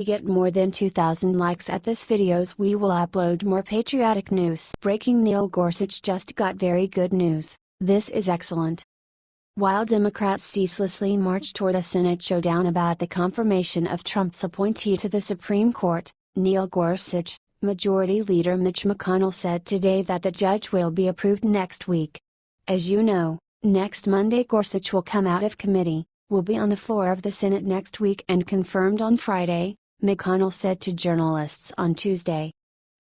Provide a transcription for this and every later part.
we get more than 2,000 likes at this videos, we will upload more patriotic news. Breaking: Neil Gorsuch just got very good news. This is excellent. While Democrats ceaselessly march toward a Senate showdown about the confirmation of Trump's appointee to the Supreme Court, Neil Gorsuch, Majority Leader Mitch McConnell said today that the judge will be approved next week. As you know, next Monday Gorsuch will come out of committee, will be on the floor of the Senate next week and confirmed on Friday, McConnell said to journalists on Tuesday.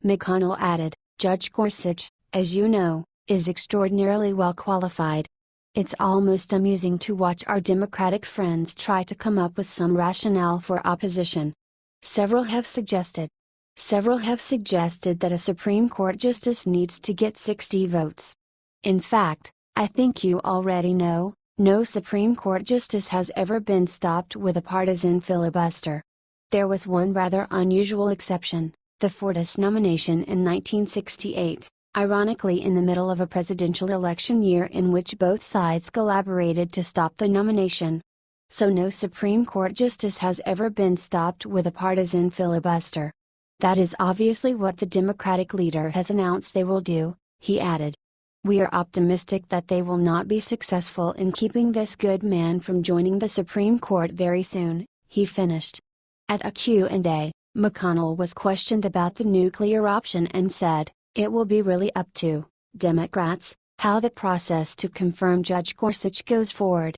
McConnell added, "Judge Gorsuch, as you know, is extraordinarily well qualified. It's almost amusing to watch our Democratic friends try to come up with some rationale for opposition. Several have suggested that a Supreme Court justice needs to get 60 votes. In fact, I think you already know, no Supreme Court justice has ever been stopped with a partisan filibuster. There was one rather unusual exception, the Fortas nomination in 1968, ironically in the middle of a presidential election year in which both sides collaborated to stop the nomination. So no Supreme Court justice has ever been stopped with a partisan filibuster. That is obviously what the Democratic leader has announced they will do," he added. "We are optimistic that they will not be successful in keeping this good man from joining the Supreme Court very soon," he finished. At a Q&A, McConnell was questioned about the nuclear option and said, "It will be really up to Democrats how the process to confirm Judge Gorsuch goes forward."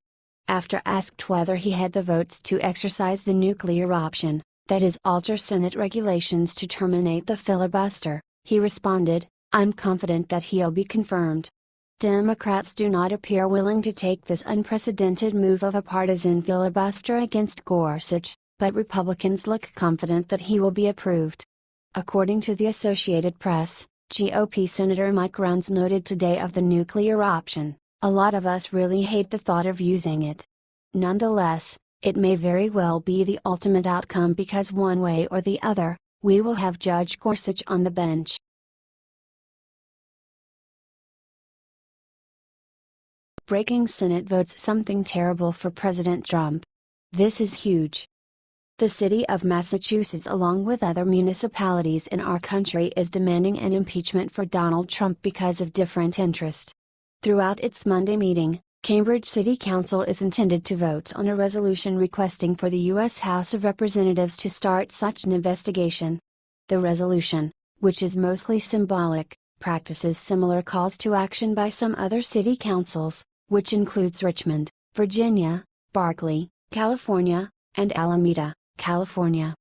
After asked whether he had the votes to exercise the nuclear option, that is alter Senate regulations to terminate the filibuster, he responded, "I'm confident that he'll be confirmed." Democrats do not appear willing to take this unprecedented move of a partisan filibuster against Gorsuch, but Republicans look confident that he will be approved. According to the Associated Press, GOP Senator Mike Rounds noted today of the nuclear option, "A lot of us really hate the thought of using it. Nonetheless, it may very well be the ultimate outcome because one way or the other, we will have Judge Gorsuch on the bench." Breaking: Senate votes something terrible for President Trump. This is huge. The city of Massachusetts, along with other municipalities in our country, is demanding an impeachment for Donald Trump because of different interest. Throughout its Monday meeting, Cambridge City Council is intended to vote on a resolution requesting for the U.S. House of Representatives to start such an investigation. The resolution, which is mostly symbolic, practices similar calls to action by some other city councils, which includes Richmond, Virginia, Berkeley, California, and Alameda, California.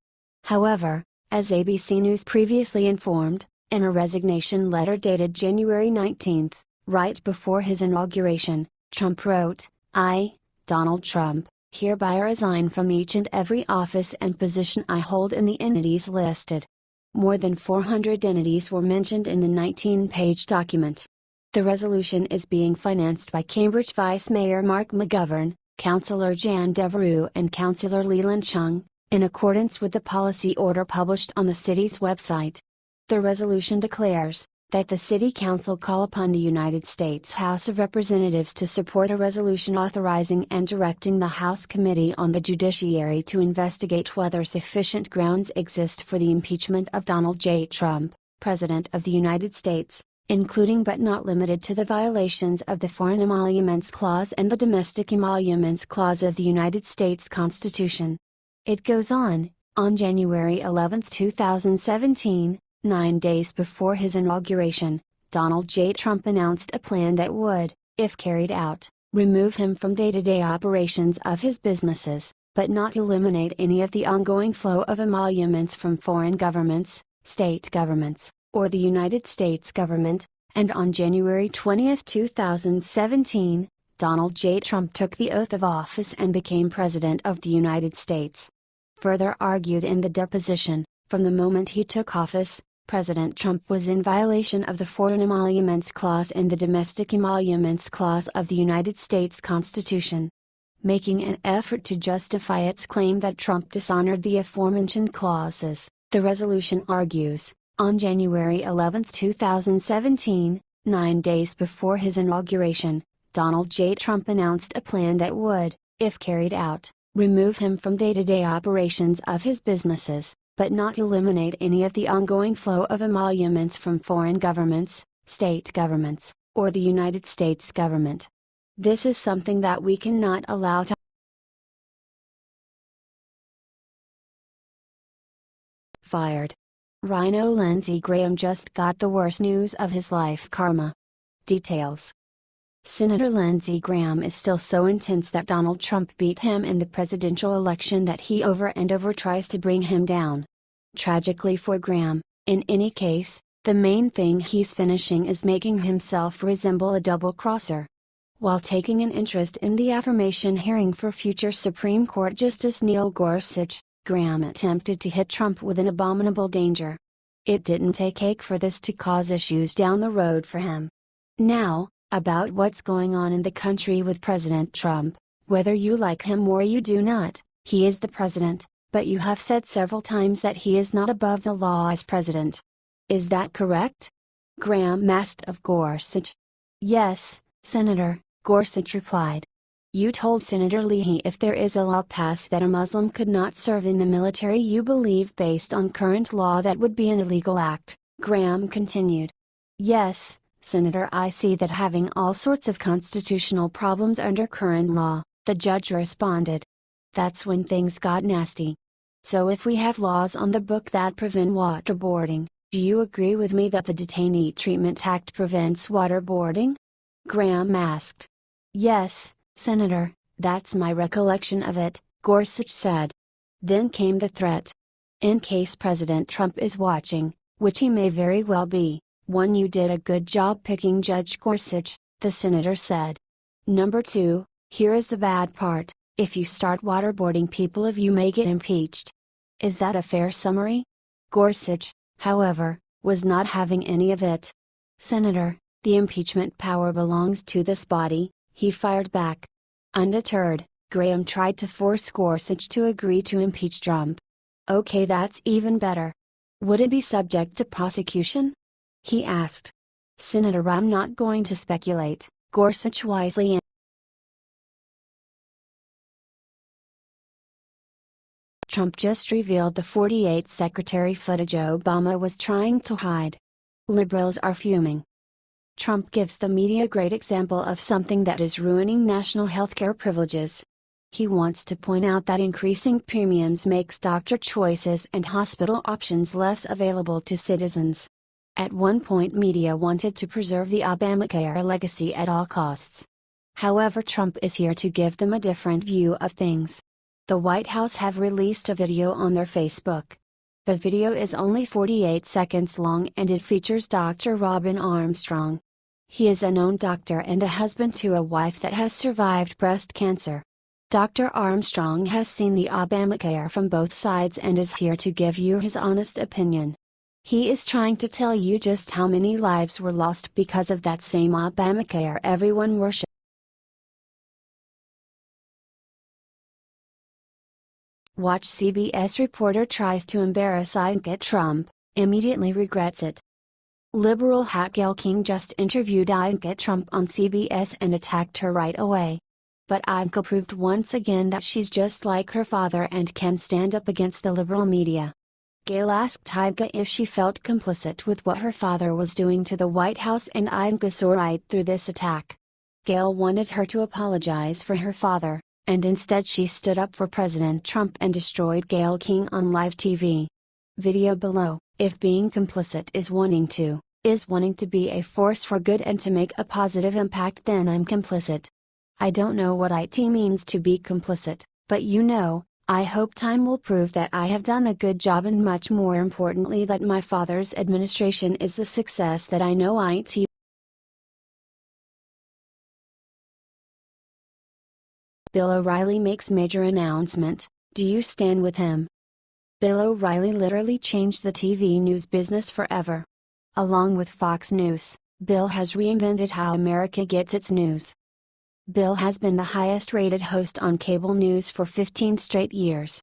However, as ABC News previously informed, in a resignation letter dated January 19, right before his inauguration, Trump wrote, "I, Donald Trump, hereby resign from each and every office and position I hold in the entities listed." More than 400 entities were mentioned in the 19-page document. The resolution is being financed by Cambridge Vice Mayor Mark McGovern, Councillor Jan Devereux and Councillor Leland Chung, in accordance with the policy order published on the city's website. The resolution declares that the City Council call upon the United States House of Representatives to support a resolution authorizing and directing the House Committee on the Judiciary to investigate whether sufficient grounds exist for the impeachment of Donald J. Trump, President of the United States, including but not limited to the violations of the Foreign Emoluments Clause and the Domestic Emoluments Clause of the United States Constitution. It goes on January 11, 2017, 9 days before his inauguration, Donald J. Trump announced a plan that would, if carried out, remove him from day-to-day operations of his businesses, but not eliminate any of the ongoing flow of emoluments from foreign governments, state governments, or the United States government. And on January 20, 2017, Donald J. Trump took the oath of office and became President of the United States. Further argued in the deposition, from the moment he took office, President Trump was in violation of the Foreign Emoluments Clause and the Domestic Emoluments Clause of the United States Constitution. Making an effort to justify its claim that Trump dishonored the aforementioned clauses, the resolution argues, on January 11, 2017, 9 days before his inauguration, Donald J. Trump announced a plan that would, if carried out, remove him from day-to-day operations of his businesses, but not eliminate any of the ongoing flow of emoluments from foreign governments, state governments, or the United States government. This is something that we cannot allow to fired. Rhino Lindsey Graham just got the worst news of his life. Karma. Details. Senator Lindsey Graham is still so intense that Donald Trump beat him in the presidential election that he over and over tries to bring him down. Tragically for Graham, in any case, the main thing he's finishing is making himself resemble a double-crosser. While taking an interest in the affirmation hearing for future Supreme Court Justice Neil Gorsuch, Graham attempted to hit Trump with an abominable danger. It didn't take cake for this to cause issues down the road for him. Now, about what's going on in the country with President Trump, whether you like him or you do not, he is the president, but you have said several times that he is not above the law as president. Is that correct? Graham asked of Gorsuch. Yes, Senator, Gorsuch replied. You told Senator Leahy if there is a law passed that a Muslim could not serve in the military, you believe based on current law that would be an illegal act, Graham continued. Yes, Senator, I see that having all sorts of constitutional problems under current law, the judge responded. That's when things got nasty. So if we have laws on the book that prevent waterboarding, do you agree with me that the Detainee Treatment Act prevents waterboarding? Graham asked. Yes, Senator, that's my recollection of it, Gorsuch said. Then came the threat. In case President Trump is watching, which he may very well be, one, you did a good job picking Judge Gorsuch, the senator said. Number two, here is the bad part, if you start waterboarding people, you may get impeached. Is that a fair summary? Gorsuch, however, was not having any of it. Senator, the impeachment power belongs to this body, he fired back. Undeterred, Graham tried to force Gorsuch to agree to impeach Trump. Okay, that's even better. Would it be subject to prosecution? He asked. Senator, I'm not going to speculate, Gorsuch wisely answered. Trump just revealed the 48 secretary footage Obama was trying to hide. Liberals are fuming. Trump gives the media a great example of something that is ruining national healthcare privileges. He wants to point out that increasing premiums makes doctor choices and hospital options less available to citizens. At one point, media wanted to preserve the Obamacare legacy at all costs. However, Trump is here to give them a different view of things. The White House have released a video on their Facebook. The video is only 48 seconds long and it features Dr. Robin Armstrong. He is a known doctor and a husband to a wife that has survived breast cancer. Dr. Armstrong has seen the Obamacare from both sides and is here to give you his honest opinion. He is trying to tell you just how many lives were lost because of that same Obamacare everyone worships. Watch CBS reporter tries to embarrass Ivanka Trump, immediately regrets it. Liberal hack Gayle King just interviewed Ivanka Trump on CBS and attacked her right away. But Ivanka proved once again that she's just like her father and can stand up against the liberal media. Gayle asked Ivanka if she felt complicit with what her father was doing to the White House, and Ivanka saw right through this attack. Gayle wanted her to apologize for her father, and instead she stood up for President Trump and destroyed Gayle King on live TV. Video below. If being complicit is wanting to be a force for good and to make a positive impact, then I'm complicit. I don't know what it means to be complicit, but I hope time will prove that I have done a good job, and much more importantly that my father's administration is the success that I know it. Bill O'Reilly makes major announcement, do you stand with him? Bill O'Reilly literally changed the TV news business forever. Along with Fox News, Bill has reinvented how America gets its news. Bill has been the highest-rated host on cable news for 15 straight years.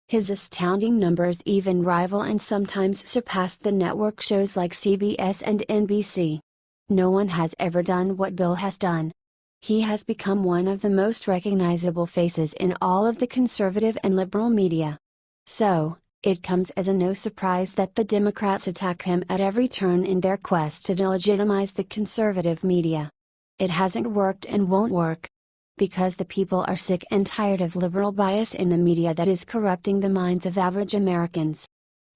His astounding numbers even rival and sometimes surpass the network shows like CBS and NBC. No one has ever done what Bill has done. He has become one of the most recognizable faces in all of the conservative and liberal media. So, it comes as no surprise that the Democrats attack him at every turn in their quest to delegitimize the conservative media. It hasn't worked and won't work. Because the people are sick and tired of liberal bias in the media that is corrupting the minds of average Americans.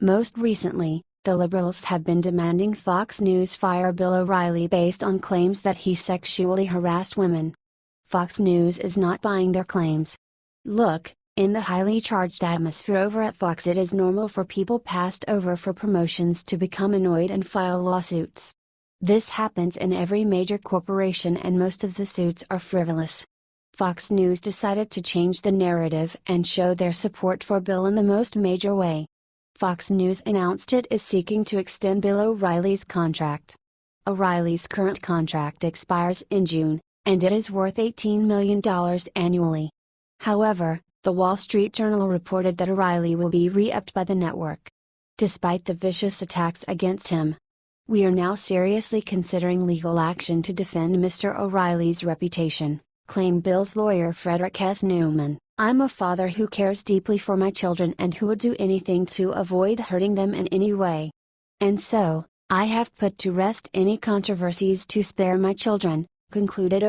Most recently, the liberals have been demanding Fox News fire Bill O'Reilly based on claims that he sexually harassed women. Fox News is not buying their claims. Look, in the highly charged atmosphere over at Fox, it is normal for people passed over for promotions to become annoyed and file lawsuits. This happens in every major corporation and most of the suits are frivolous. Fox News decided to change the narrative and show their support for Bill in the most major way. Fox News announced it is seeking to extend Bill O'Reilly's contract. O'Reilly's current contract expires in June, and it is worth $18 million annually. However, the Wall Street Journal reported that O'Reilly will be re-upped by the network. Despite the vicious attacks against him, we are now seriously considering legal action to defend Mr. O'Reilly's reputation, claimed Bill's lawyer Frederick S. Newman. I'm a father who cares deeply for my children and who would do anything to avoid hurting them in any way. And so, I have put to rest any controversies to spare my children, concluded